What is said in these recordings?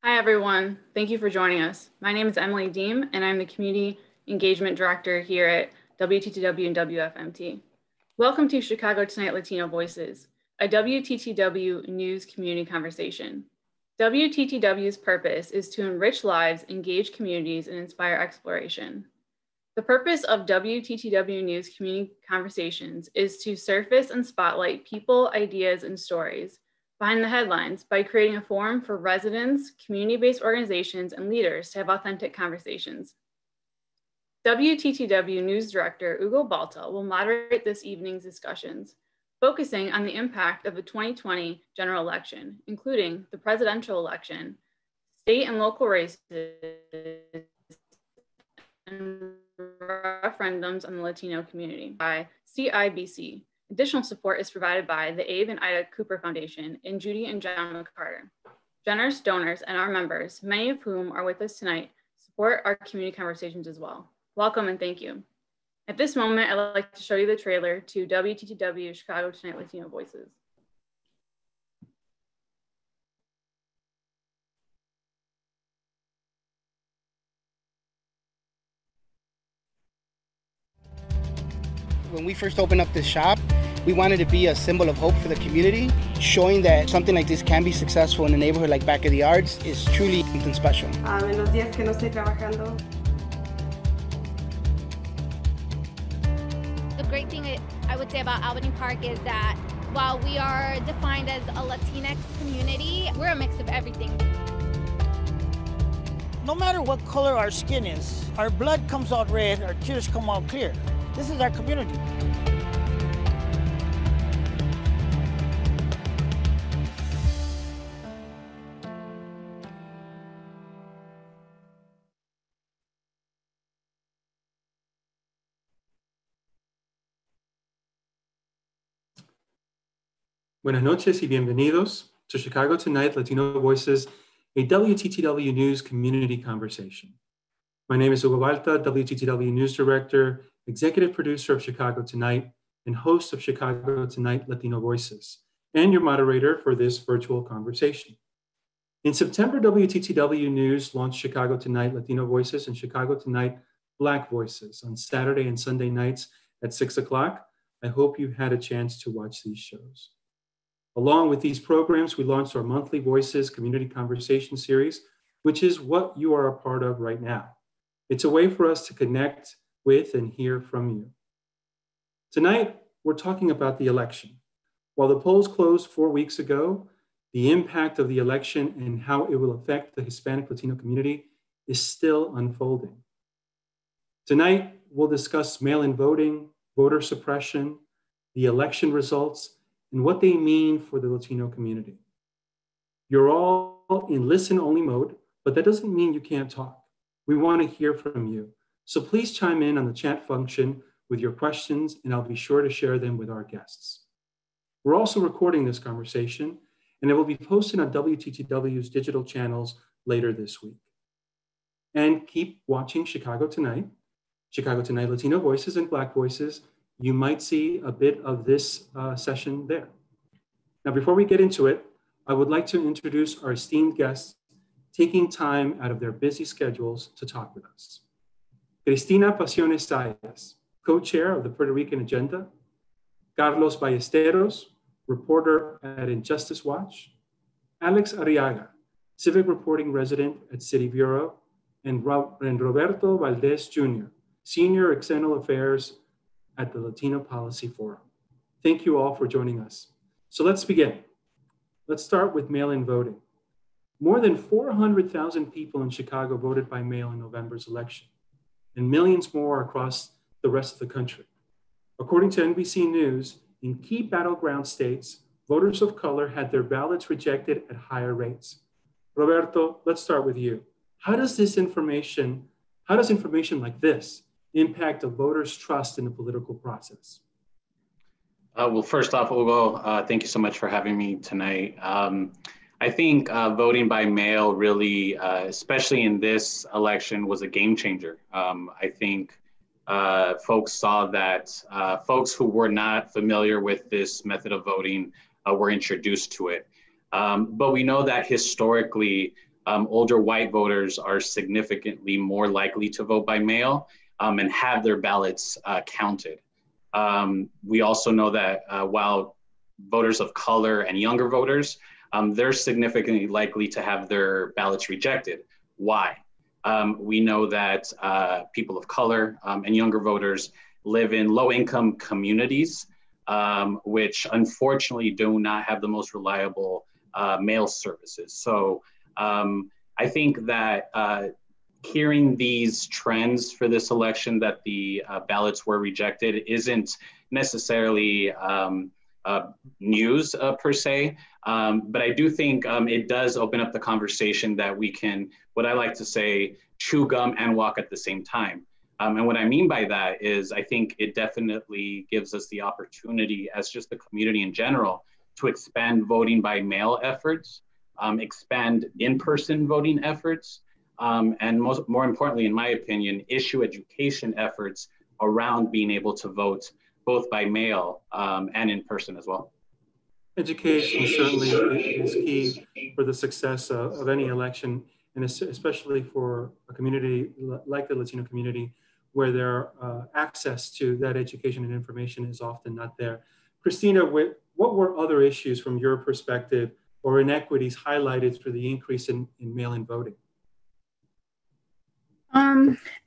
Hi, everyone. Thank you for joining us. My name is Emily Deem, and I'm the Community Engagement Director here at WTTW and WFMT. Welcome to Chicago Tonight Latino Voices, a WTTW news community conversation. WTTW's purpose is to enrich lives, engage communities, and inspire exploration. The purpose of WTTW News Community Conversations is to surface and spotlight people, ideas, and stories behind the headlines by creating a forum for residents, community-based organizations, and leaders to have authentic conversations. WTTW News Director Hugo Balta will moderate this evening's discussions, focusing on the impact of the 2020 general election, including the presidential election, state and local races, and referendums on the Latino community by CIBC. Additional support is provided by the Abe and Ida Cooper Foundation and Judy and John McCarter. Generous donors and our members, many of whom are with us tonight, support our community conversations as well. Welcome and thank you. At this moment, I'd like to show you the trailer to WTTW Chicago Tonight Latino Voices. When we first opened up this shop, we wanted to be a symbol of hope for the community, showing that something like this can be successful in a neighborhood like Back of the Yards is truly something special. En los días que no estoy trabajando. The great thing I would say about Albany Park is that while we are defined as a Latinx community, we're a mix of everything. No matter what color our skin is, our blood comes out red, our tears come out clear. This is our community. Buenas noches y bienvenidos to Chicago Tonight Latino Voices, a WTTW News community conversation. My name is Hugo Balta, WTTW News Director, Executive Producer of Chicago Tonight, and host of Chicago Tonight Latino Voices, and your moderator for this virtual conversation. In September, WTTW News launched Chicago Tonight Latino Voices and Chicago Tonight Black Voices on Saturday and Sunday nights at 6 o'clock. I hope you've had a chance to watch these shows. Along with these programs, we launched our monthly Voices Community Conversation Series, which is what you are a part of right now. It's a way for us to connect with and hear from you. Tonight, we're talking about the election. While the polls closed 4 weeks ago, the impact of the election and how it will affect the Hispanic Latino community is still unfolding. Tonight, we'll discuss mail-in voting, voter suppression, the election results, and what they mean for the Latino community. You're all in listen-only mode, but that doesn't mean you can't talk. We want to hear from you. So please chime in on the chat function with your questions, and I'll be sure to share them with our guests. We're also recording this conversation, and it will be posted on WTTW's digital channels later this week. And keep watching Chicago Tonight Latino Voices and Black Voices. You might see a bit of this session there. Now, before we get into it, I would like to introduce our esteemed guests taking time out of their busy schedules to talk with us. Cristina Pasiones Sayas, co-chair of the Puerto Rican Agenda, Carlos Ballesteros, reporter at Injustice Watch, Alex Arriaga, civic reporting resident at City Bureau, and Roberto Valdez Jr., senior external affairs at the Latino Policy Forum. Thank you all for joining us. So let's begin. Let's start with mail-in voting. More than 400,000 people in Chicago voted by mail in November's election, and millions more across the rest of the country. According to NBC News, in key battleground states, voters of color had their ballots rejected at higher rates. Roberto, let's start with you. How does information like this impact a voter's trust in the political process? Well, first off, Hugo, thank you so much for having me tonight. I think voting by mail really, especially in this election, was a game changer. I think folks saw that folks who were not familiar with this method of voting were introduced to it. But we know that historically, older white voters are significantly more likely to vote by mail and have their ballots counted. We also know that while voters of color and younger voters, they're significantly likely to have their ballots rejected. Why? We know that people of color and younger voters live in low-income communities, which unfortunately do not have the most reliable mail services. So I think that hearing these trends for this election, that the ballots were rejected, isn't necessarily news per se, but I do think it does open up the conversation that we can, what I like to say, chew gum and walk at the same time. And what I mean by that is I think it definitely gives us the opportunity as just the community in general to expand voting by mail efforts, expand in-person voting efforts, and more importantly, in my opinion, issue education efforts around being able to vote both by mail and in person as well. Education certainly is key for the success of any election, and especially for a community like the Latino community, where their access to that education and information is often not there. Christina, what were other issues from your perspective or inequities highlighted for the increase in mail-in voting?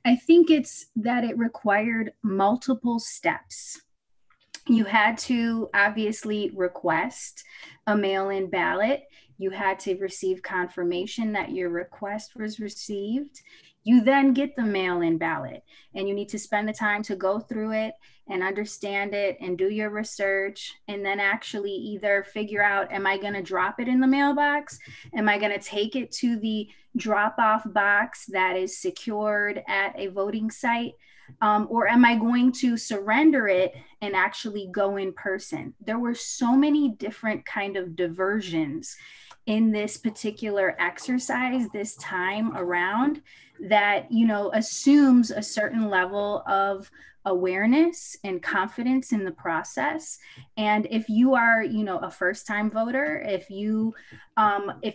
I think it's that it required multiple steps. You had to obviously request a mail-in ballot. You had to receive confirmation that your request was received. You then get the mail-in ballot, and you need to spend the time to go through it and understand it and do your research, and then actually either figure out, am I going to drop it in the mailbox? Am I going to take it to the drop-off box that is secured at a voting site? Or am I going to surrender it and actually go in person? There were so many different kind of diversions in this particular exercise this time around that, you know, assumes a certain level of awareness and confidence in the process. And if you are, you know, a first-time voter, if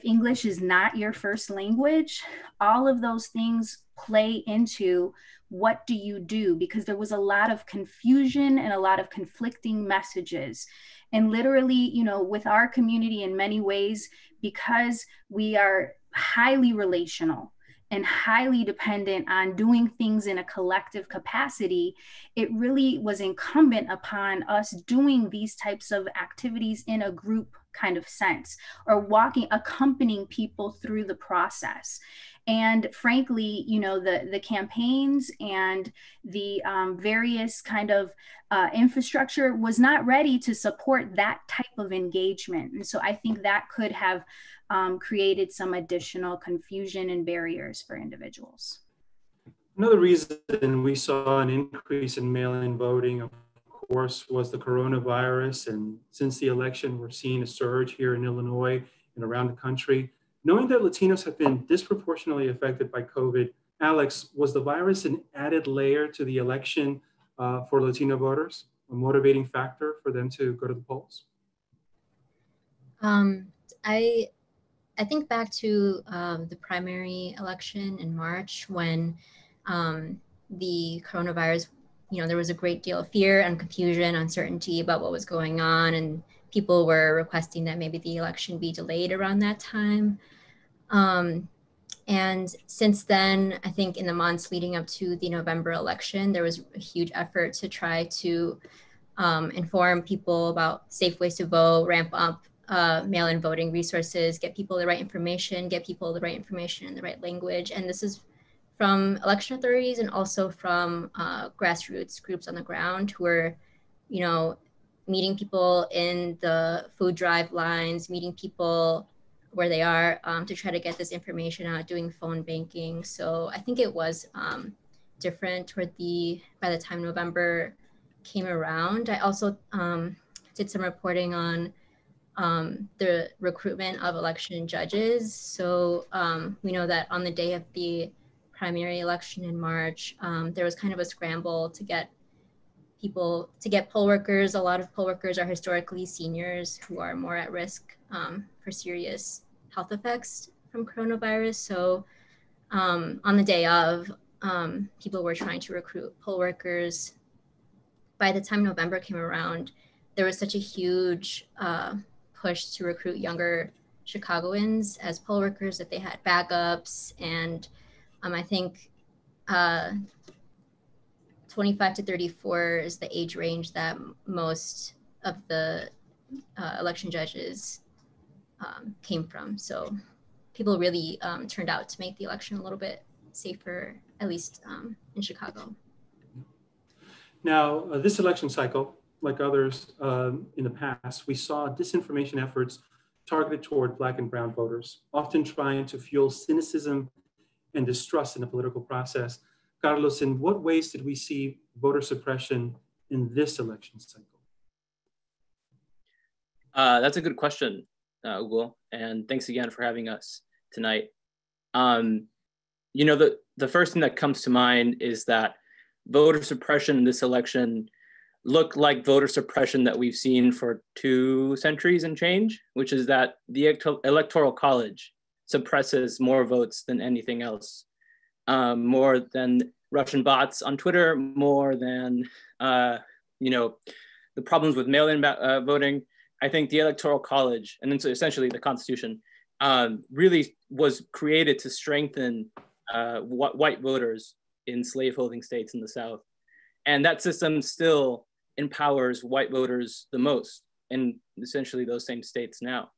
English is not your first language, all of those things play into what do you do? Because there was a lot of confusion and a lot of conflicting messages. And literally, you know, with our community in many ways, because we are highly relational and highly dependent on doing things in a collective capacity, it really was incumbent upon us doing these types of activities in a group kind of sense, or accompanying people through the process. And frankly, you know, the campaigns and the various kind of infrastructure was not ready to support that type of engagement. And so I think that could have created some additional confusion and barriers for individuals. Another reason we saw an increase in mail-in voting, of course, was the coronavirus. And since the election, we're seeing a surge here in Illinois and around the country. Knowing that Latinos have been disproportionately affected by COVID, Alex, was the virus an added layer to the election for Latino voters, a motivating factor for them to go to the polls? I think back to the primary election in March when the coronavirus, you know, there was a great deal of fear and confusion, uncertainty about what was going on, and people were requesting that maybe the election be delayed around that time. And since then, I think in the months leading up to the November election, there was a huge effort to try to inform people about safe ways to vote, ramp up mail-in voting resources, get people the right information in the right language. And this is from election authorities and also from grassroots groups on the ground who are, you know, meeting people in the food drive lines, meeting people where they are to try to get this information out, doing phone banking. So I think it was different by the time November came around. I also did some reporting on the recruitment of election judges. So we know that on the day of the primary election in March, there was kind of a scramble to get poll workers. A lot of poll workers are historically seniors who are more at risk for serious health effects from coronavirus. So on the day of, people were trying to recruit poll workers. By the time November came around, there was such a huge push to recruit younger Chicagoans as poll workers that they had backups. And I think 25 to 34 is the age range that most of the election judges came from. So people really turned out to make the election a little bit safer, at least in Chicago. Now, this election cycle, like others in the past, we saw disinformation efforts targeted toward Black and brown voters, often trying to fuel cynicism and distrust in the political process. Carlos, in what ways did we see voter suppression in this election cycle? That's a good question, Hugo, and thanks again for having us tonight. You know, the first thing that comes to mind is that voter suppression in this election looked like voter suppression that we've seen for 2 centuries and change, which is that the Electoral College suppresses more votes than anything else, more than Russian bots on Twitter, more than you know, the problems with mail-in voting. I think the Electoral College, and then so essentially the Constitution, really was created to strengthen white voters in slaveholding states in the South. And that system still empowers white voters the most in essentially those same states now.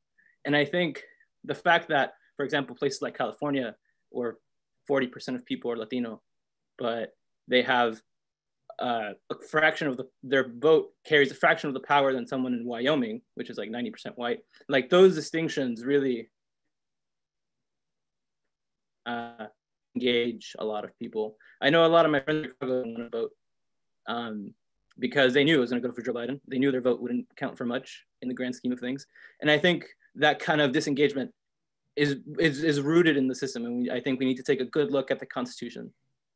And I think the fact that, for example, places like California, where 40% of people are Latino, but they have a fraction of their vote carries a fraction of the power than someone in Wyoming, which is like 90% white. Like those distinctions really engage a lot of people. I know a lot of my friends are going to vote because they knew it was going to go for Joe Biden. They knew their vote wouldn't count for much in the grand scheme of things. And I think that kind of disengagement is rooted in the system. And I think we need to take a good look at the Constitution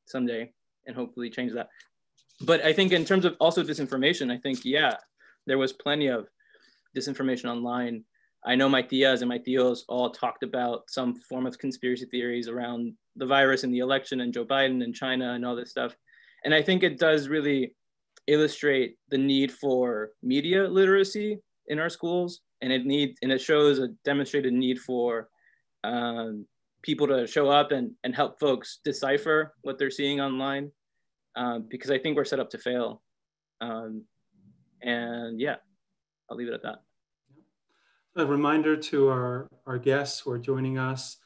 someday and hopefully change that. But I think in terms of also disinformation, I think, yeah, there was plenty of disinformation online. I know my tias and my tios all talked about some form of conspiracy theories around the virus and the election and Joe Biden and China and all this stuff. And I think it does really illustrate the need for media literacy in our schools. And it shows a demonstrated need for people to show up and help folks decipher what they're seeing online. Because I think we're set up to fail. And yeah, I'll leave it at that. A reminder to our guests who are joining us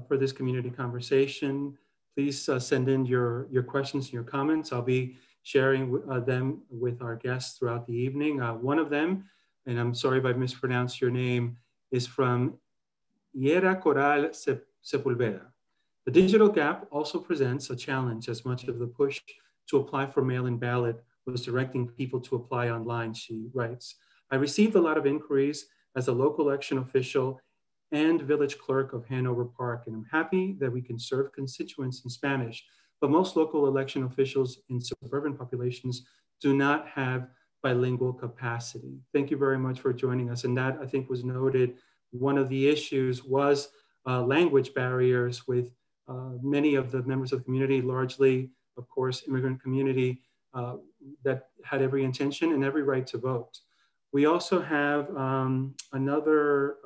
for this community conversation, please send in your questions and your comments. I'll be sharing them with our guests throughout the evening. One of them, and I'm sorry if I mispronounced your name, is from Yera Coral Sepulveda. The digital gap also presents a challenge as much of the push to apply for mail-in ballot was directing people to apply online, she writes. I received a lot of inquiries as a local election official and village clerk of Hanover Park, and I'm happy that we can serve constituents in Spanish, but most local election officials in suburban populations do not have bilingual capacity. Thank you very much for joining us. And that, I think, was noted. One of the issues was language barriers with many of the members of the community, largely, of course, immigrant community that had every intention and every right to vote. We also have another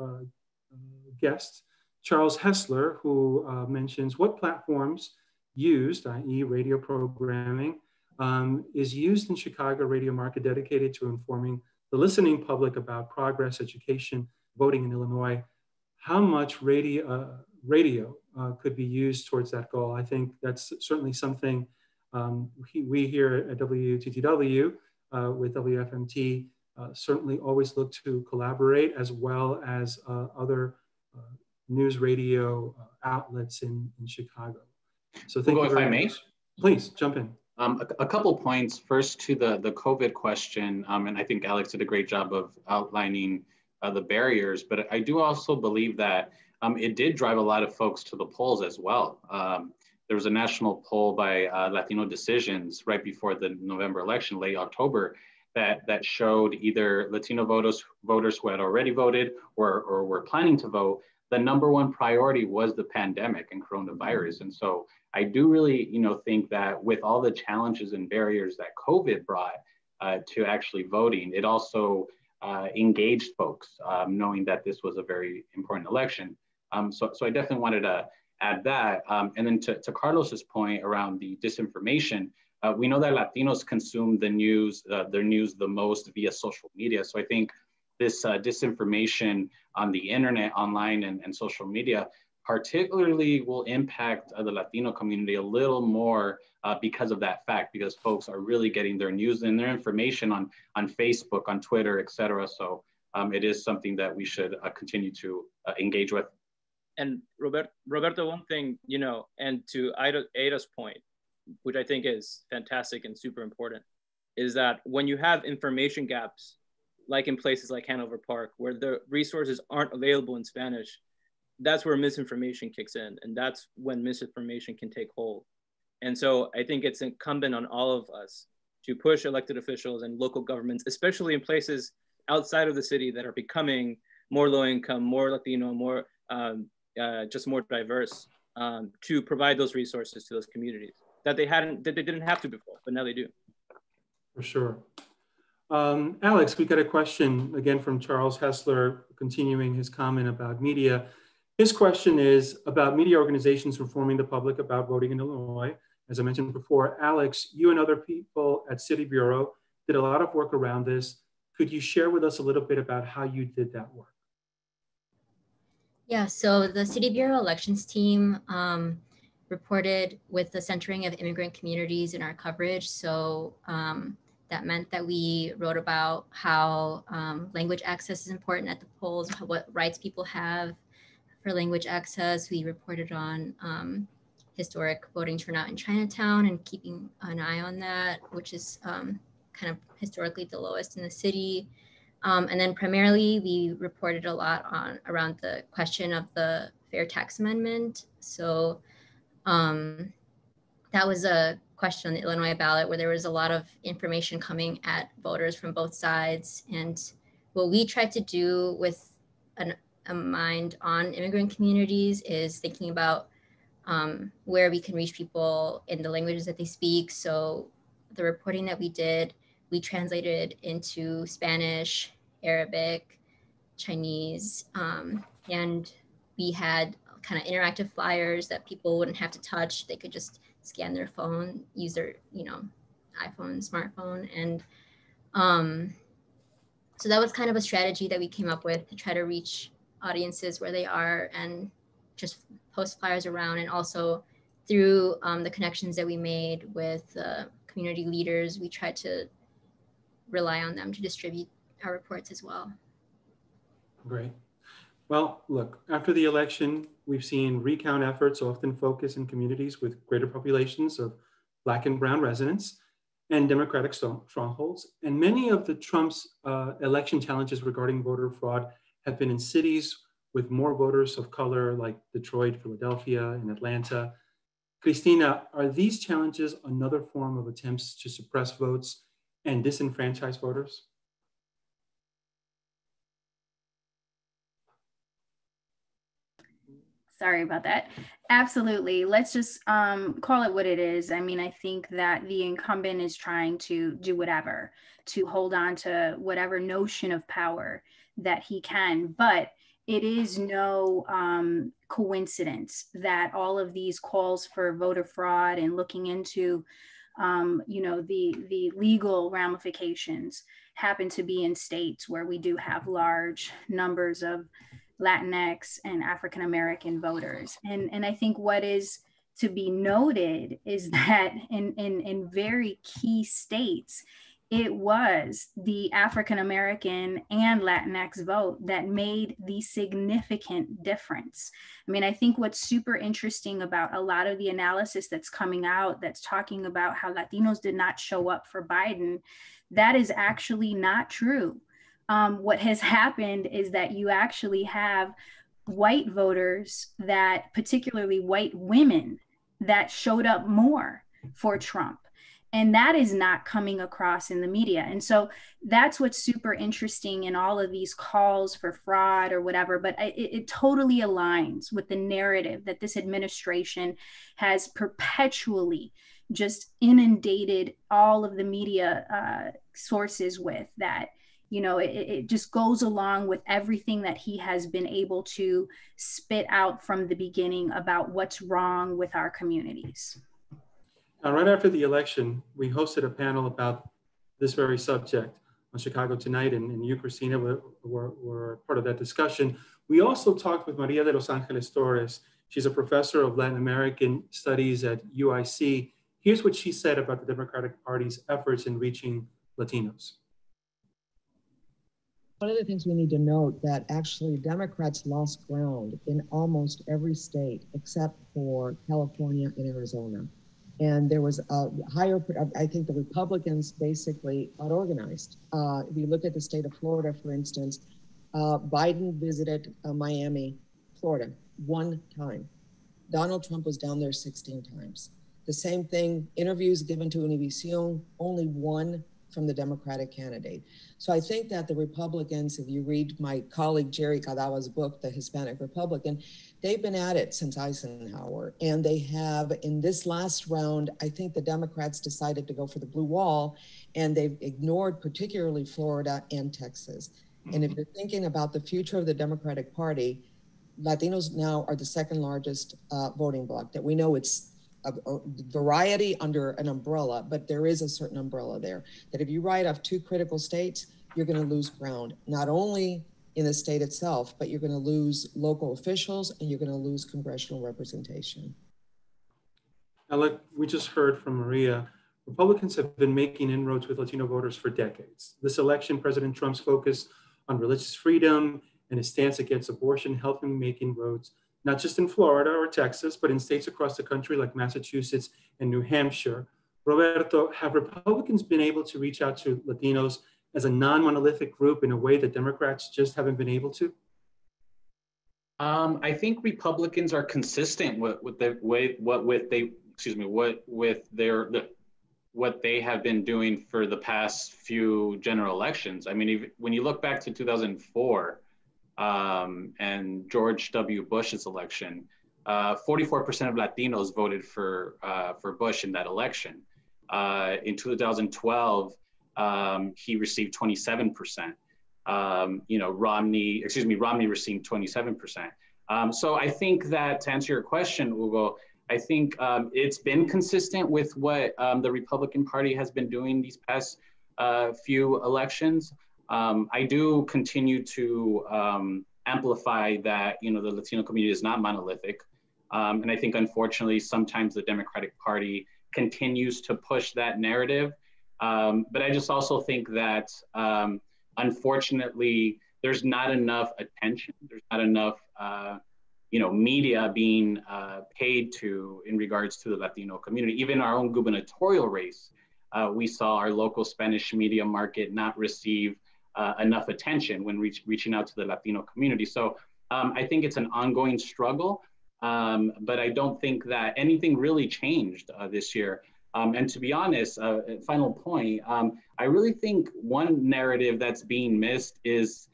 guest, Charles Hessler, who mentions what platforms used, i.e. radio programming, is used in Chicago radio market dedicated to informing the listening public about progress, education, voting in Illinois. How much radio could be used towards that goal? I think that's certainly something we here at WTTW with WFMT certainly always look to collaborate, as well as other news radio outlets in Chicago. So thank you very much. Please jump in. A couple points. First, to the COVID question, and I think Alex did a great job of outlining the barriers, but I do also believe that it did drive a lot of folks to the polls as well. There was a national poll by Latino Decisions right before the November election, late October, that showed either Latino voters who had already voted or were planning to vote, the number one priority was the pandemic and coronavirus. And so I do really, think that with all the challenges and barriers that COVID brought to actually voting, it also engaged folks, knowing that this was a very important election. So I definitely wanted to add that. And then to Carlos's point around the disinformation, we know that Latinos consume their news the most via social media. So I think this disinformation on the internet, online, and social media particularly will impact the Latino community a little more because of that fact, because folks are really getting their news and their information on Facebook, on Twitter, et cetera. So it is something that we should continue to engage with. And Roberto, one thing, and to Ada's point, which I think is fantastic and super important, is that when you have information gaps, like in places like Hanover Park, where the resources aren't available in Spanish, that's where misinformation kicks in. And that's when misinformation can take hold. And so I think it's incumbent on all of us to push elected officials and local governments, especially in places outside of the city that are becoming more low income, more Latino, more just more diverse, to provide those resources to those communities that they didn't have to before, but now they do. For sure. Alex, we got a question again from Charles Hessler, continuing his comment about media. His question is about media organizations informing the public about voting in Illinois. As I mentioned before, Alex, you and other people at City Bureau did a lot of work around this. Could you share with us a little bit about how you did that work? Yeah, so the City Bureau elections team reported with the centering of immigrant communities in our coverage. So that meant that we wrote about how language access is important at the polls, what rights people have for language access. We reported on historic voting turnout in Chinatown and keeping an eye on that, which is kind of historically the lowest in the city. And then primarily we reported a lot around the question of the Fair Tax Amendment. So that was a question on the Illinois ballot where there was a lot of information coming at voters from both sides. And what we tried to do with a mind on immigrant communities is thinking about where we can reach people in the languages that they speak. So the reporting that we did, we translated into Spanish, Arabic, Chinese, and we had kind of interactive flyers that people wouldn't have to touch. They could just scan their phone, use their, iPhone, smartphone. And so that was kind of a strategy that we came up with to try to reach audiences where they are and just post flyers around. And also through the connections that we made with community leaders, we tried to rely on them to distribute our reports as well. Great. Well, look, after the election, we've seen recount efforts often focus in communities with greater populations of Black and brown residents and Democratic strongholds. And many of the Trump's election challenges regarding voter fraud have been in cities with more voters of color like Detroit, Philadelphia, and Atlanta. Cristina, are these challenges another form of attempts to suppress votes and disenfranchise voters? Sorry about that. Absolutely. Let's just call it what it is. I mean, I think that the incumbent is trying to do whatever to hold on to whatever notion of power that he can. But it is no coincidence that all of these calls for voter fraud and looking into the legal ramifications happen to be in states where we do have large numbers of Latinx and African-American voters. And I think what is to be noted is that in very key states, it was the African-American and Latinx vote that made the significant difference. I mean, I think what's super interesting about a lot of the analysis that's coming out that's talking about how Latinos did not show up for Biden, that is actually not true. What has happened is that you actually have white voters that, particularly white women, that showed up more for Trump. And that is not coming across in the media. And so that's what's super interesting in all of these calls for fraud or whatever. But it totally aligns with the narrative that this administration has perpetually just inundated all of the media sources with, that it just goes along with everything that he has been able to spit out from the beginning about what's wrong with our communities. Now, right after the election, we hosted a panel about this very subject on Chicago Tonight, and you, Christina, were part of that discussion. We also talked with Maria de Los Angeles Torres. She's a professor of Latin American Studies at UIC. Here's what she said about the Democratic Party's efforts in reaching Latinos. One of the things we need to note that actually Democrats lost ground in almost every state except for California and Arizona. And there was a higher, I think the Republicans basically got organized. If you look at the state of Florida, for instance, Biden visited Miami, Florida, 1 time. Donald Trump was down there 16 times. The same thing, interviews given to Univision, only 1 from the Democratic candidate. So I think that the Republicans, if you read my colleague Jerry Cadava's book, The Hispanic Republican, they've been at it since Eisenhower. And they have, in this last round, I think the Democrats decided to go for the blue wall, and they've ignored particularly Florida and Texas. And if you're thinking about the future of the Democratic Party, Latinos now are the 2nd largest voting bloc. That we know it's a variety under an umbrella, but there is a certain umbrella there, that if you write off 2 critical states, you're going to lose ground, not only in the state itself, but you're going to lose local officials and you're going to lose congressional representation. Now, like we just heard from Maria, Republicans have been making inroads with Latino voters for decades. This election, President Trump's focus on religious freedom and his stance against abortion helped him make inroads, not just in Florida or Texas, but in states across the country like Massachusetts and New Hampshire. Roberto, have Republicans been able to reach out to Latinos as a non-monolithic group in a way that Democrats just haven't been able to? I think Republicans are consistent with what they have been doing for the past few general elections. I mean, when you look back to 2004, and George W. Bush's election, 44% of Latinos voted for Bush in that election. In 2012, he received 27%. Romney received 27%. So I think that, to answer your question, Hugo, I think it's been consistent with what the Republican Party has been doing these past few elections. I do continue to amplify that, the Latino community is not monolithic. And I think, unfortunately, sometimes the Democratic Party continues to push that narrative. But I just also think that, unfortunately, there's not enough attention. There's not enough, media being paid to in regards to the Latino community. Even our own gubernatorial race, we saw our local Spanish media market not receive enough attention when reaching out to the Latino community. So I think it's an ongoing struggle, but I don't think that anything really changed this year. And to be honest, final point, I really think one narrative that's being missed is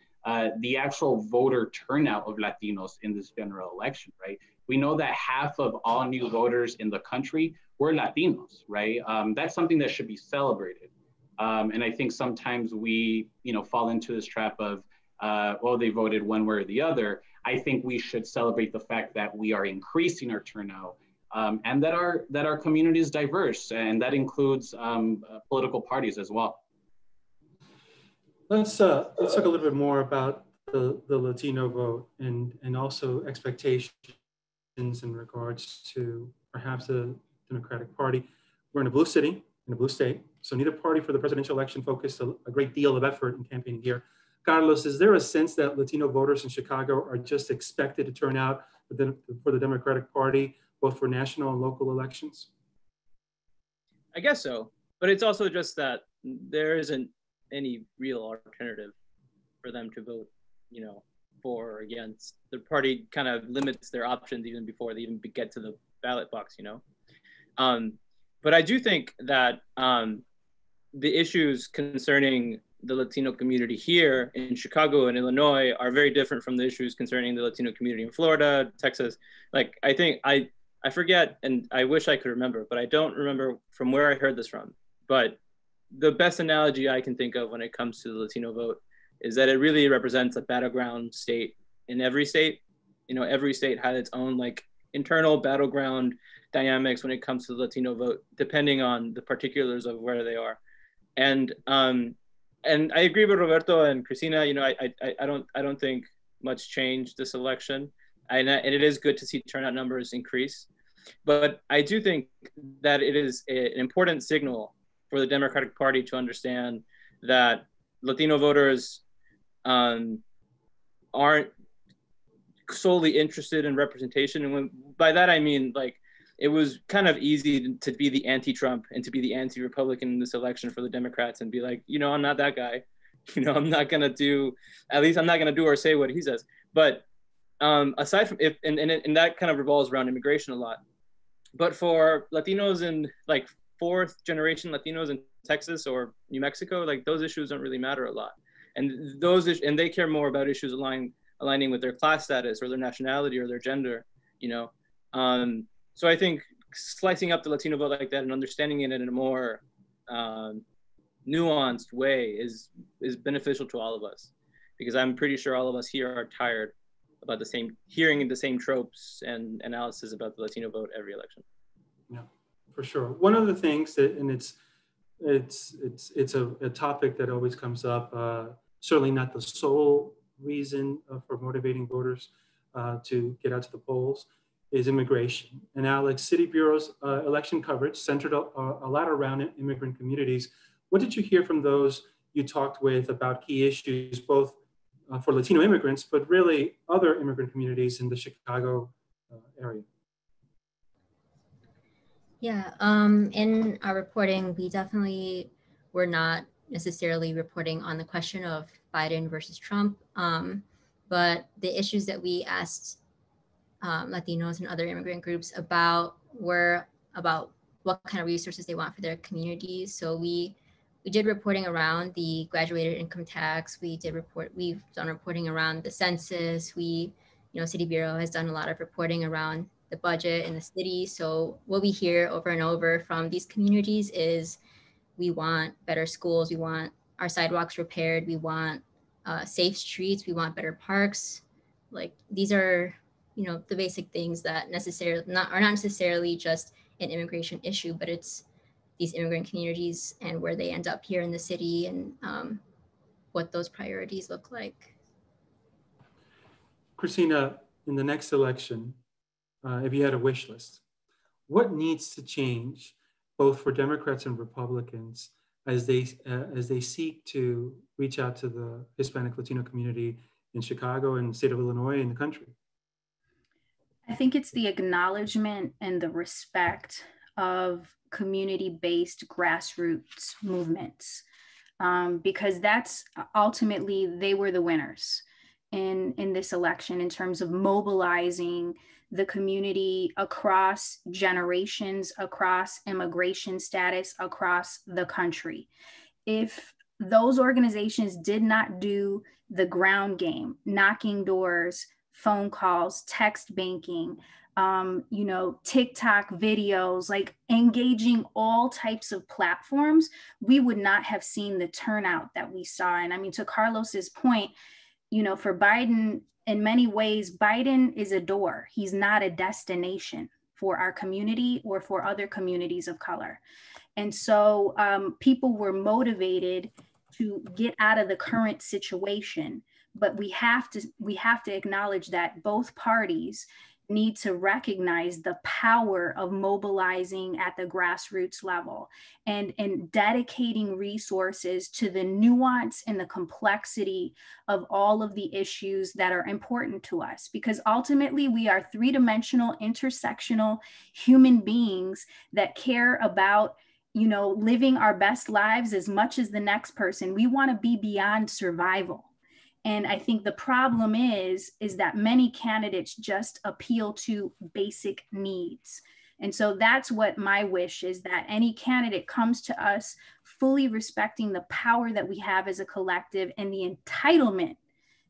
the actual voter turnout of Latinos in this general election, right? We know that half of all new voters in the country were Latinos, right? That's something that should be celebrated. And I think sometimes we, fall into this trap of, well, they voted one way or the other. I think we should celebrate the fact that we are increasing our turnout, and that our community is diverse, and that includes political parties as well. Let's talk a little bit more about the Latino vote and also expectations in regards to perhaps the Democratic Party. We're in a blue city, in a blue state, so neither party for the presidential election focused a great deal of effort in campaigning here. Carlos, is there a sense that Latino voters in Chicago are just expected to turn out for the Democratic Party, both for national and local elections? I guess so, but it's also just that there isn't any real alternative for them to vote, for or against. The party kind of limits their options even before they even get to the ballot box, But I do think that the issues concerning the Latino community here in Chicago and Illinois are very different from the issues concerning the Latino community in Florida, Texas. Like, I think I forget, and I wish I could remember, but I don't remember from where I heard this from. But the best analogy I can think of when it comes to the Latino vote is that it really represents a battleground state in every state. You know, every state had its own like internal battleground dynamics when it comes to the Latino vote, depending on the particulars of where they are. And I agree with Roberto and Cristina. You know, I don't think much changed this election, and it is good to see turnout numbers increase. But I do think that it is an important signal for the Democratic Party to understand that Latino voters aren't solely interested in representation. And by that I mean, like, it was kind of easy to be the anti-Trump and to be the anti-Republican in this election for the Democrats and be like, you know, I'm not that guy. You know, I'm not gonna do or say what he says. But aside from and that kind of revolves around immigration a lot. But for Latinos and like fourth generation Latinos in Texas or New Mexico, like those issues don't really matter a lot. And they care more about issues aligning with their class status or their nationality or their gender, you know. So I think slicing up the Latino vote like that and understanding it in a more nuanced way is beneficial to all of us, because I'm pretty sure all of us here are tired about hearing the same tropes and analysis about the Latino vote every election. Yeah, for sure. One of the things that, and it's a topic that always comes up, certainly not the sole reason for motivating voters to get out to the polls, is immigration. And Alex, City Bureau's election coverage centered a lot around immigrant communities. What did you hear from those you talked with about key issues, both for Latino immigrants, but really other immigrant communities in the Chicago area? Yeah, in our reporting, we definitely were not necessarily reporting on the question of Biden versus Trump, but the issues that we asked Latinos and other immigrant groups about were about what kind of resources they want for their communities. So we did reporting around the graduated income tax. We've done reporting around the census. City Bureau has done a lot of reporting around the budget in the city. So what we hear over and over from these communities is we want better schools. We want our sidewalks repaired. We want safe streets. We want better parks. Like, these are, the basic things that are not necessarily just an immigration issue, but it's these immigrant communities and where they end up here in the city and what those priorities look like. Christina, in the next election, if you had a wish list, what needs to change both for Democrats and Republicans as they seek to reach out to the Hispanic Latino community in Chicago and the state of Illinois and the country? I think it's the acknowledgement and the respect of community-based grassroots movements, because that's ultimately, they were the winners in this election in terms of mobilizing the community across generations, across immigration status, across the country. If those organizations did not do the ground game, knocking doors, phone calls, text banking, TikTok videos, like engaging all types of platforms, we would not have seen the turnout that we saw. And I mean, to Carlos's point, for Biden, in many ways, Biden is a door. He's not a destination for our community or for other communities of color. And so people were motivated to get out of the current situation. But we have to acknowledge that both parties need to recognize the power of mobilizing at the grassroots level and dedicating resources to the nuance and the complexity of all of the issues that are important to us. Because ultimately, we are three-dimensional, intersectional human beings that care about living our best lives as much as the next person. We want to be beyond survival. And I think the problem is that many candidates just appeal to basic needs. And so that's what my wish is, that any candidate comes to us fully respecting the power that we have as a collective and the entitlement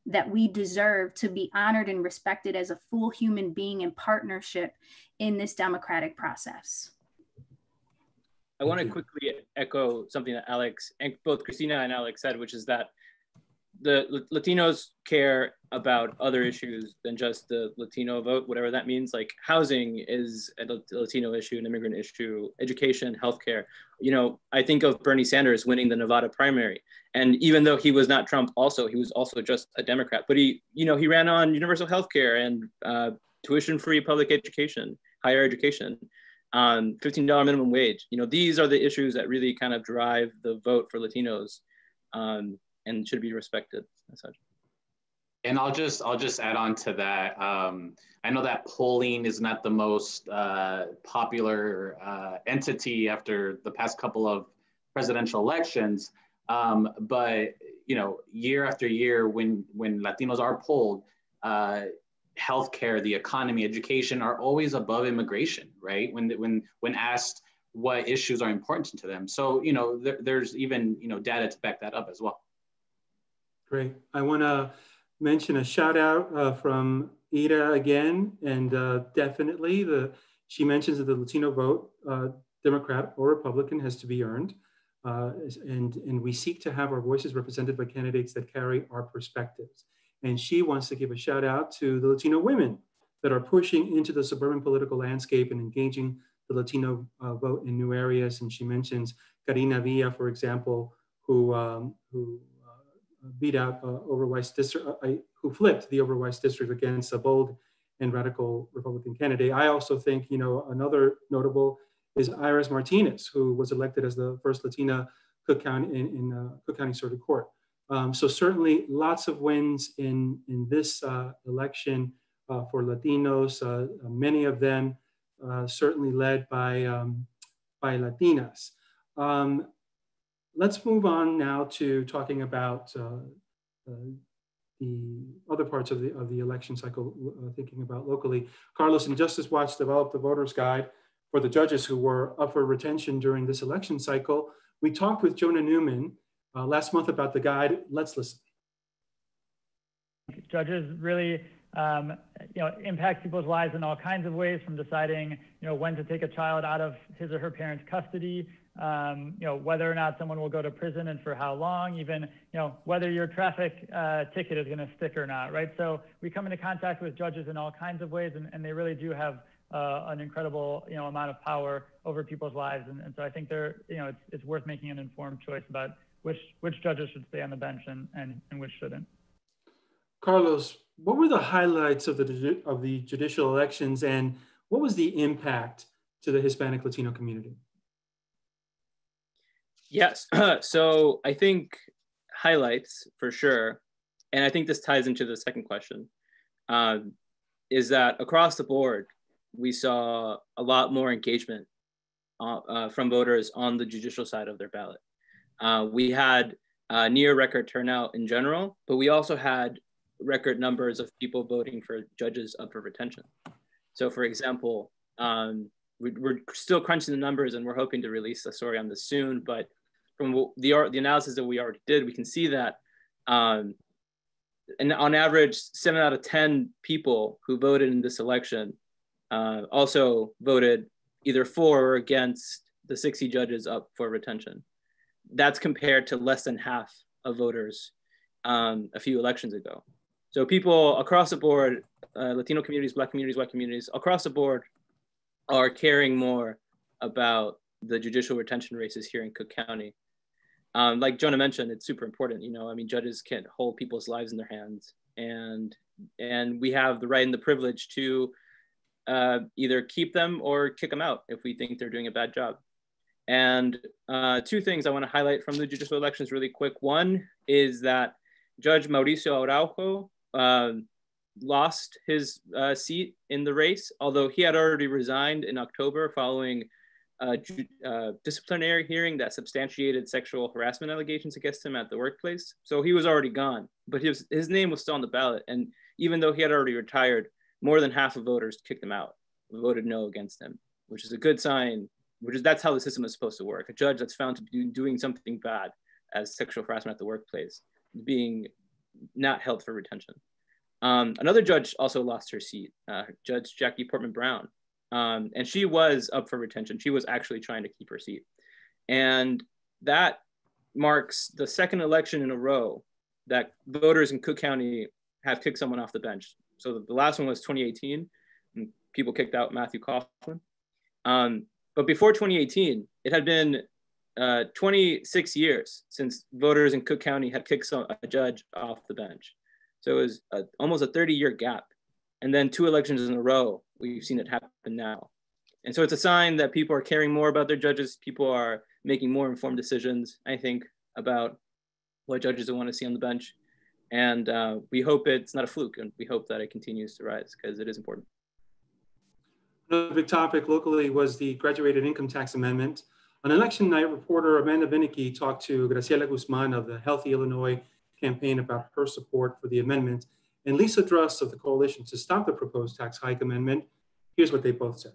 that we deserve to be honored and respected as a full human being in partnership in this democratic process. I want to quickly echo something that Alex, and both Christina and Alex said, which is that the Latinos care about other issues than just the Latino vote, whatever that means. Like housing is a Latino issue, an immigrant issue, education, healthcare. You know, I think of Bernie Sanders winning the Nevada primary. And even though he was not Trump also, he was also just a Democrat, but he ran on universal healthcare and tuition-free public education, higher education, $15 minimum wage. You know, these are the issues that really kind of drive the vote for Latinos. And should be respected as such. And I'll just add on to that. I know that polling is not the most popular entity after the past couple of presidential elections, but you know, year after year, when Latinos are polled, healthcare, the economy, education are always above immigration, right? When asked what issues are important to them. So you know, there's even data to back that up as well. Great. I want to mention a shout out from Ida again, and definitely she mentions that the Latino vote, Democrat or Republican, has to be earned, and we seek to have our voices represented by candidates that carry our perspectives. And she wants to give a shout out to the Latino women that are pushing into the suburban political landscape and engaging the Latino vote in new areas. And she mentions Karina Villa, for example, who beat out Overweiss district, who flipped the Overweiss district against a bold and radical Republican candidate. I also think, another notable is Iris Martinez, who was elected as the first Latina Cook County in Cook County Circuit Court. So certainly lots of wins in this election for Latinos, many of them certainly led by Latinas. Let's move on now to talking about the other parts of the election cycle, thinking about locally. Carlos and Justice Watch developed the voter's guide for the judges who were up for retention during this election cycle. We talked with Jonah Newman last month about the guide. Let's listen. Judges really impact people's lives in all kinds of ways, from deciding when to take a child out of his or her parents' custody, whether or not someone will go to prison and for how long, even whether your traffic ticket is going to stick or not, right? So we come into contact with judges in all kinds of ways, and they really do have an incredible amount of power over people's lives, and so I think it's worth making an informed choice about which judges should stay on the bench and which shouldn't. Carlos, what were the highlights of the judicial elections, and what was the impact to the Hispanic Latino community? Yes, so I think highlights for sure, and I think this ties into the second question, is that across the board, we saw a lot more engagement from voters on the judicial side of their ballot. We had near record turnout in general, but we also had record numbers of people voting for judges up for retention. So for example, we're still crunching the numbers and we're hoping to release a story on this soon, but from the analysis that we already did, we can see that and on average, 7 out of 10 people who voted in this election also voted either for or against the 60 judges up for retention. That's compared to less than half of voters a few elections ago. So people across the board, Latino communities, Black communities, white communities, across the board are caring more about the judicial retention races here in Cook County. Like Jonah mentioned, it's super important. Judges can't hold people's lives in their hands, and we have the right and the privilege to either keep them or kick them out if we think they're doing a bad job. And two things I want to highlight from the judicial elections really quick. One is that Judge Mauricio Araujo lost his seat in the race, although he had already resigned in October following a disciplinary hearing that substantiated sexual harassment allegations against him at the workplace. So he was already gone, but his name was still on the ballot. And even though he had already retired, more than half of voters kicked him out, voted no against him. which is a good sign, that's how the system is supposed to work. A judge that's found to be doing something bad as sexual harassment at the workplace, being not held for retention. Another judge also lost her seat, Judge Jackie Portman Brown. And she was up for retention. She was actually trying to keep her seat. And that marks the second election in a row that voters in Cook County have kicked someone off the bench. So the last one was 2018, and people kicked out Matthew Coughlin. But before 2018, it had been 26 years since voters in Cook County had kicked a judge off the bench. So it was almost a 30-year gap. And then 2 elections in a row, we've seen it happen now. And so it's a sign that people are caring more about their judges. People are making more informed decisions, I think, about what judges they want to see on the bench. And we hope it's not a fluke, and we hope that it continues to rise because it is important. Another big topic locally was the graduated income tax amendment. On election night, reporter Amanda Vinicky talked to Graciela Guzman of the Healthy Illinois campaign about her support for the amendment, and Lisa Druss of the Coalition to Stop the Proposed Tax Hike Amendment. Here's what they both said.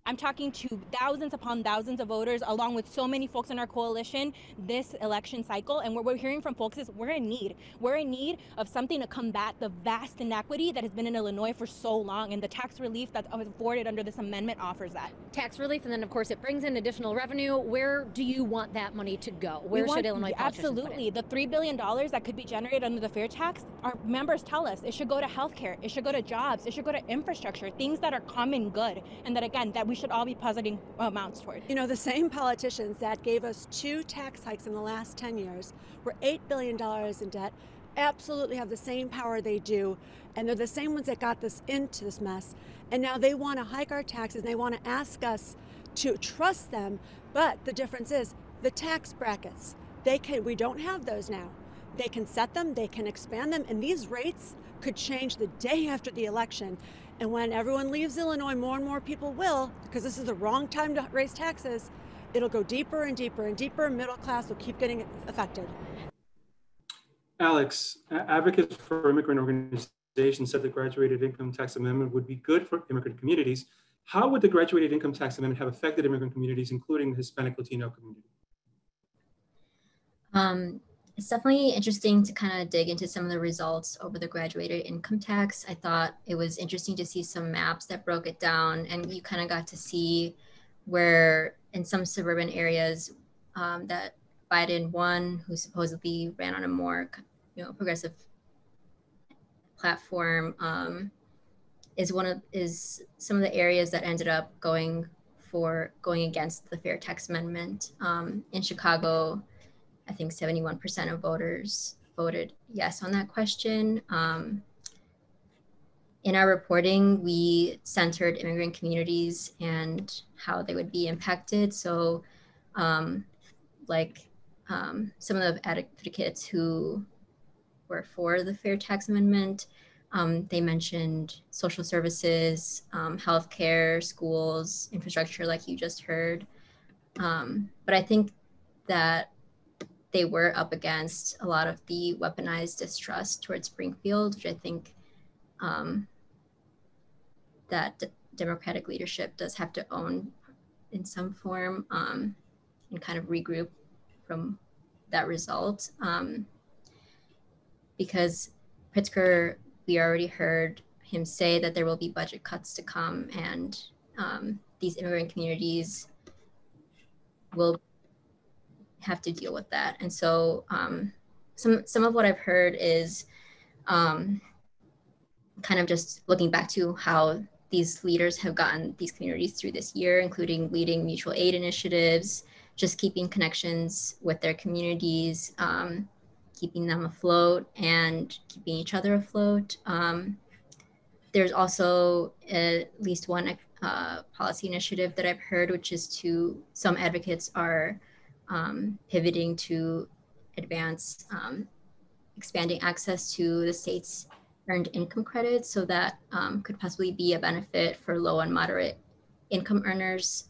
I'm talking to thousands upon thousands of voters, along with so many folks in our coalition this election cycle. And what we're hearing from folks is we're in need. We're in need of something to combat the vast inequity that has been in Illinois for so long. And the tax relief that's afforded under this amendment offers that. Tax relief, and then of course it brings in additional revenue. Where do you want that money to go? Where should Illinois politicians put it? Absolutely. The $3 billion that could be generated under the fair tax, our members tell us it should go to healthcare, it should go to jobs, it should go to infrastructure, things that are common good. And that, again, that we should all be positing amounts toward. You know, the same politicians that gave us 2 tax hikes in the last 10 years, were $8 billion in debt, absolutely have the same power they do, and they're the same ones that got this into this mess. And now they want to hike our taxes, and they want to ask us to trust them. But the difference is the tax brackets. We don't have those now. They can set them, they can expand them, and these rates could change the day after the election. And when everyone leaves Illinois, more and more people will, because this is the wrong time to raise taxes, it'll go deeper and deeper and deeper. Middle class will keep getting affected. Alex, advocates for immigrant organizations said the graduated income tax amendment would be good for immigrant communities. How would the graduated income tax amendment have affected immigrant communities, including the Hispanic Latino community? It's definitely interesting to kind of dig into some of the results over the graduated income tax. I thought it was interesting to see some maps that broke it down, and you kind of got to see where in some suburban areas that Biden won, who supposedly ran on a more progressive platform, is some of the areas that ended up going against the fair tax amendment. In Chicago, I think 71% of voters voted yes on that question. In our reporting, we centered immigrant communities and how they would be impacted. So some of the advocates who were for the fair tax amendment, they mentioned social services, healthcare, schools, infrastructure, like you just heard. But I think that they were up against a lot of the weaponized distrust towards Springfield, which I think that Democratic leadership does have to own in some form and kind of regroup from that result. Because Pritzker, we already heard him say that there will be budget cuts to come, and these immigrant communities will have to deal with that. And so some of what I've heard is kind of just looking back to how these leaders have gotten these communities through this year, including leading mutual aid initiatives, just keeping connections with their communities, keeping them afloat and keeping each other afloat. There's also at least one policy initiative that I've heard, which is some advocates are pivoting to advance expanding access to the state's earned income credits, so that could possibly be a benefit for low and moderate income earners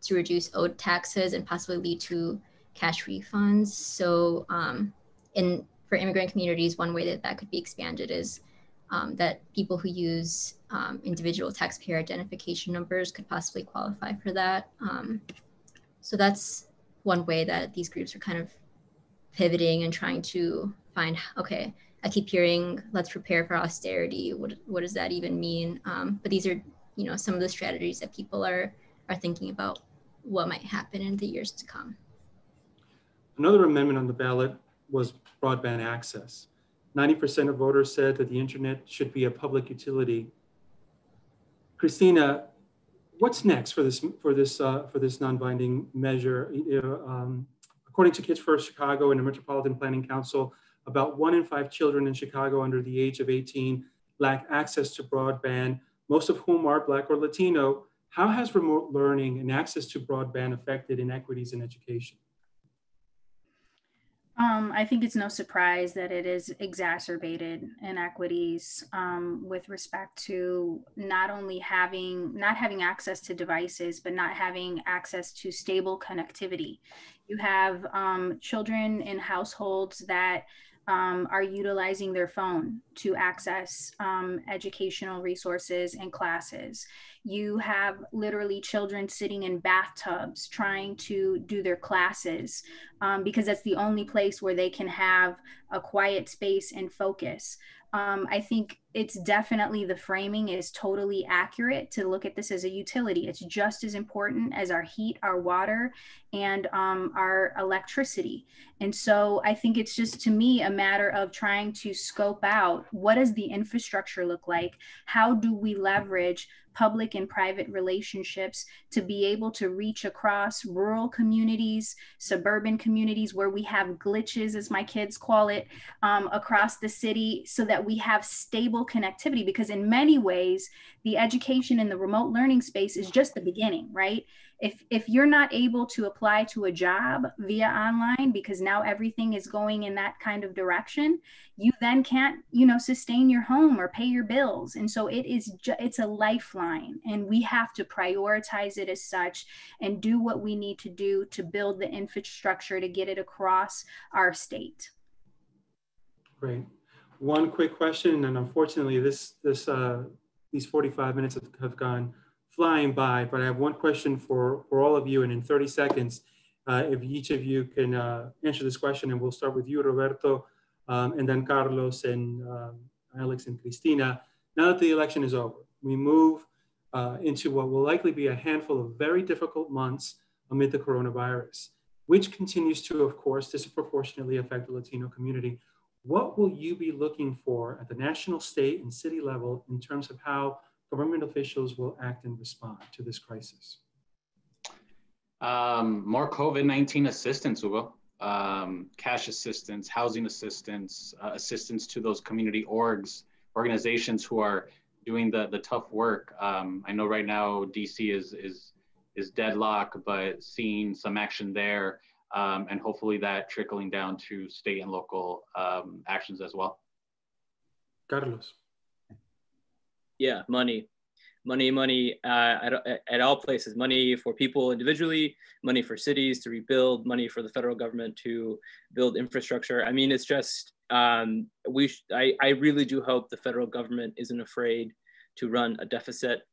to reduce owed taxes and possibly lead to cash refunds. So for immigrant communities, one way that could be expanded is that people who use individual taxpayer identification numbers could possibly qualify for that. So that's one way that these groups are kind of pivoting and trying to find, okay, I keep hearing, let's prepare for austerity. What does that even mean? But these are, some of the strategies that people are thinking about what might happen in the years to come. Another amendment on the ballot was broadband access. 90% of voters said that the internet should be a public utility. Christina, what's next for this non-binding measure? According to Kids First Chicago and the Metropolitan Planning Council, about 1 in 5 children in Chicago under the age of 18 lack access to broadband, most of whom are Black or Latino. How has remote learning and access to broadband affected inequities in education? I think it's no surprise that it is exacerbated inequities with respect to not only not having access to devices, but not having access to stable connectivity. You have children in households that are utilizing their phone to access educational resources and classes. You have literally children sitting in bathtubs trying to do their classes because that's the only place where they can have a quiet space and focus. I think it's definitely, the framing is totally accurate to look at this as a utility. It's just as important as our heat, our water, and our electricity. And so I think it's just, to me, a matter of trying to scope out, what does the infrastructure look like? How do we leverage public and private relationships to be able to reach across rural communities, suburban communities where we have glitches, as my kids call it, across the city, so that we have stable connectivity? Because in many ways, the education in the remote learning space is just the beginning, right? If you're not able to apply to a job via online, because now everything is going in that kind of direction, you then can't, sustain your home or pay your bills. And so it's a lifeline, and we have to prioritize it as such and do what we need to do to build the infrastructure to get it across our state. Great. One quick question, and unfortunately these 45 minutes have gone flying by, but I have one question for all of you, and in 30 seconds, if each of you can answer this question, and we'll start with you, Roberto, and then Carlos and Alex and Cristina. Now that the election is over, we move into what will likely be a handful of very difficult months amid the coronavirus, which continues to, of course, disproportionately affect the Latino community. What will you be looking for at the national, state, and city level in terms of how government officials will act and respond to this crisis? More COVID-19 assistance, Hugo. Cash assistance, housing assistance, assistance to those community organizations who are doing the tough work. I know right now DC is deadlocked, but seeing some action there, and hopefully that trickling down to state and local actions as well. Carlos. Yeah, money at all places. Money for people individually, money for cities to rebuild, money for the federal government to build infrastructure. I mean, it's just, I really do hope the federal government isn't afraid to run a deficit.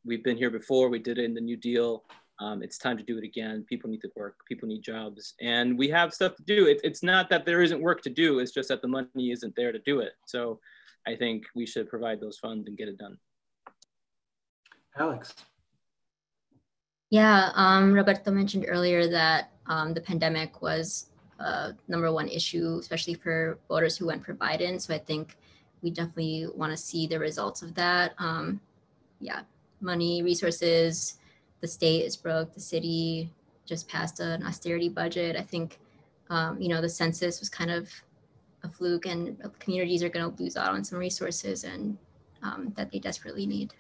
We've been here before, we did it in the New Deal. It's time to do it again. People need to work, people need jobs, and we have stuff to do. It's not that there isn't work to do, it's just that the money isn't there to do it. So I think we should provide those funds and get it done. Alex. Yeah, Roberto mentioned earlier that the pandemic was #1 issue, especially for voters who went for Biden. So I think we definitely want to see the results of that. Yeah, money, resources. The state is broke. The city just passed an austerity budget. I think, the census was kind of a fluke, and communities are going to lose out on some resources and that they desperately need.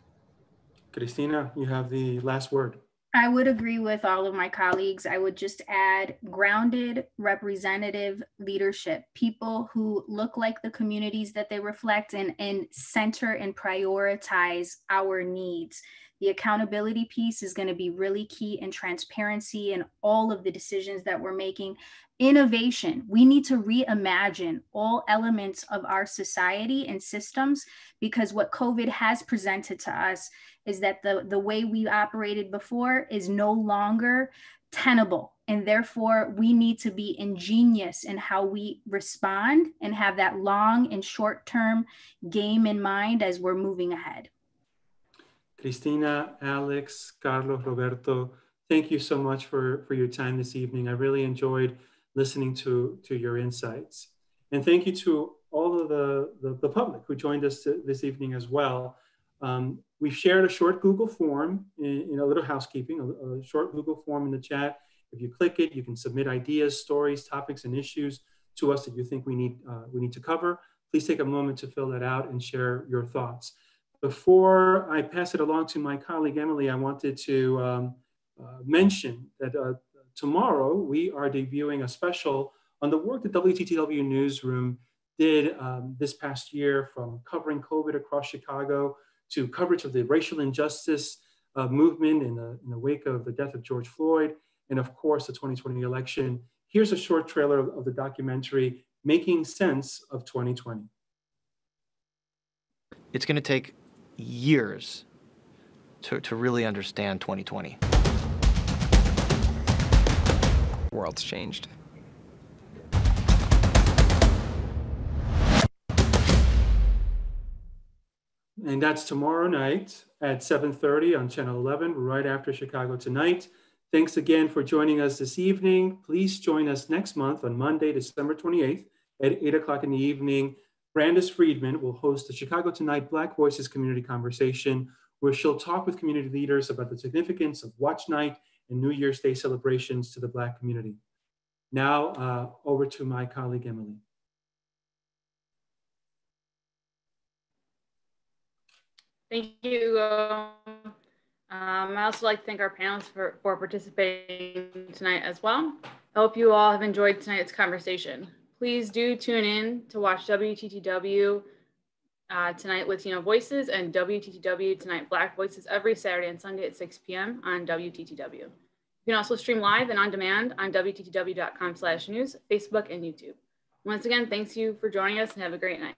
Cristina, you have the last word. I would agree with all of my colleagues. I would just add grounded, representative leadership, people who look like the communities that they reflect and center and prioritize our needs. The accountability piece is going to be really key, in transparency and all of the decisions that we're making. Innovation. We need to reimagine all elements of our society and systems, because what COVID has presented to us is that the way we operated before is no longer tenable. And therefore, we need to be ingenious in how we respond and have that long and short-term game in mind as we're moving ahead. Cristina, Alex, Carlos, Roberto, thank you so much for your time this evening. I really enjoyed listening to your insights. And thank you to all of the public who joined us this evening as well. We've shared a short Google form, in a little housekeeping, a short Google form in the chat. If you click it, you can submit ideas, stories, topics, and issues to us that you think we need to cover. Please take a moment to fill that out and share your thoughts. Before I pass it along to my colleague, Emily, I wanted to mention that tomorrow we are debuting a special on the work the WTTW Newsroom did this past year, from covering COVID across Chicago to coverage of the racial injustice movement in the wake of the death of George Floyd, and of course the 2020 election. Here's a short trailer of the documentary, Making Sense of 2020. It's going to take years to really understand 2020. The world's changed. And that's tomorrow night at 7:30 on Channel 11, right after Chicago Tonight. Thanks again for joining us this evening. Please join us next month on Monday, December 28th at 8 o'clock in the evening. Brandis Friedman will host the Chicago Tonight Black Voices Community Conversation, where she'll talk with community leaders about the significance of Watch Night and New Year's Day celebrations to the Black community. Now, over to my colleague, Emily. Thank you. I also like to thank our panelists for participating tonight as well. I hope you all have enjoyed tonight's conversation. Please do tune in to watch WTTW Tonight Latino Voices and WTTW Tonight Black Voices every Saturday and Sunday at 6 p.m. on WTTW. You can also stream live and on demand on WTTW.com/news, Facebook, and YouTube. Once again, thanks you for joining us and have a great night.